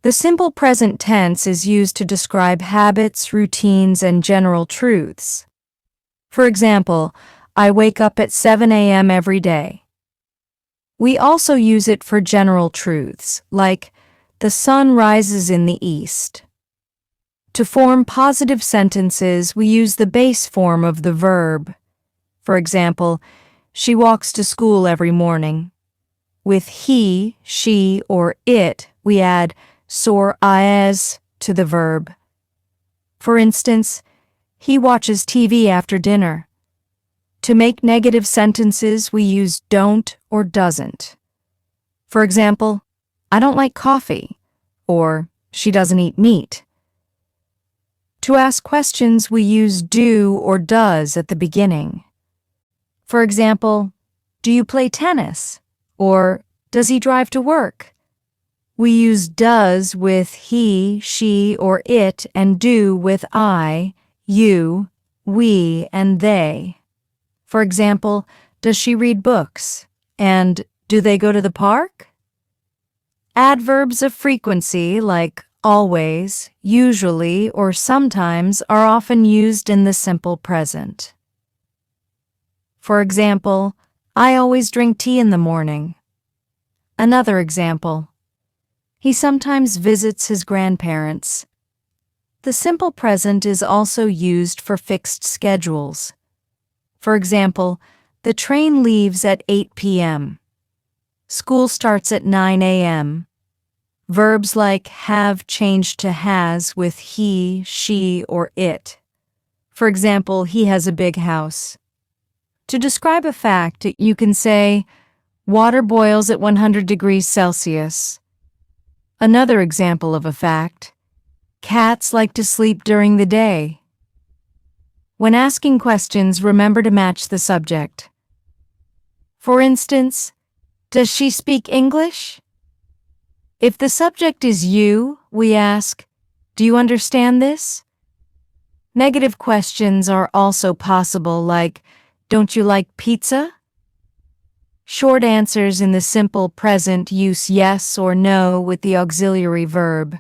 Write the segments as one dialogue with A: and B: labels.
A: The simple present tense is used to describe habits, routines, and general truths. For example, I wake up at 7 a.m. every day. We also use it for general truths, like the sun rises in the east. To form positive sentences, we use the base form of the verb. For example, she walks to school every morning. With he, she, or it, we add sor is to the verb. For instance, he watches TV after dinner. To make negative sentences, we use don't or doesn't. For example, I don't like coffee, or she doesn't eat meat. To ask questions, we use do or does at the beginning. For example, do you play tennis? Or does he drive to work? We use does with he, she, or it, and do with I, you, we, and they. For example, does she read books? And do they go to the park? Adverbs of frequency like always, usually, or sometimes are often used in the simple present. For example, I always drink tea in the morning. Another example, he sometimes visits his grandparents. The simple present is also used for fixed schedules. For example, the train leaves at 8 p.m. School starts at 9 a.m. Verbs like have changed to has with he, she, or it. For example, he has a big house. To describe a fact, you can say, water boils at 100 degrees Celsius. Another example of a fact, cats like to sleep during the day. When asking questions, remember to match the subject. For instance, does she speak English? If the subject is you, we ask, do you understand this? Negative questions are also possible, like, don't you like pizza? Short answers in the simple present use yes or no with the auxiliary verb.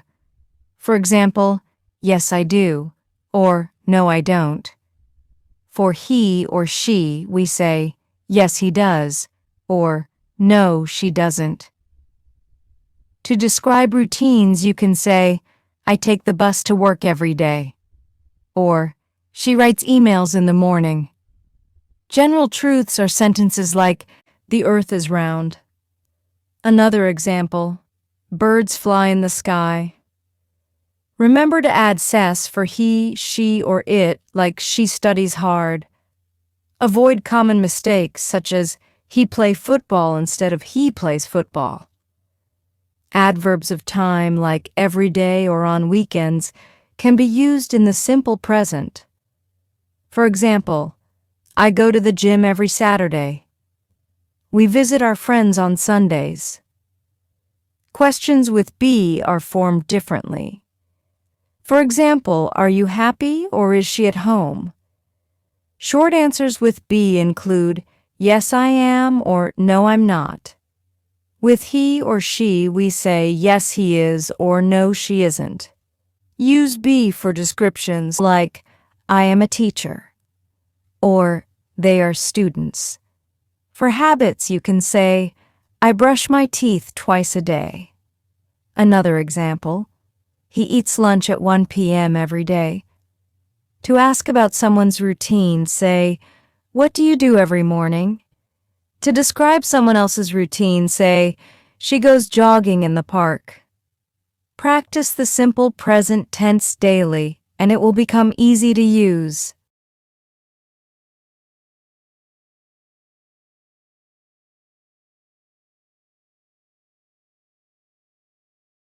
A: For example, yes I do, or no I don't. For he or she, we say, yes he does, or no she doesn't. To describe routines, you can say, I take the bus to work every day, or she writes emails in the morning. General truths are sentences like, the earth is round. Another example, birds fly in the sky. Remember to add ses for he, she, or it, like she studies hard. Avoid common mistakes such as he play football instead of he plays football. Adverbs of time like every day or on weekends can be used in the simple present. For example, I go to the gym every Saturday. We visit our friends on Sundays. Questions with be are formed differently. For example, are you happy or is she at home? Short answers with be include yes I am or no I'm not. With he or she, we say yes he is or no she isn't. Use be for descriptions like I am a teacher or they are students. For habits, you can say, I brush my teeth twice a day. Another example, he eats lunch at 1 p.m. every day. To ask about someone's routine, say, what do you do every morning? To describe someone else's routine, say, she goes jogging in the park. Practice the simple present tense daily, and it will become easy to use.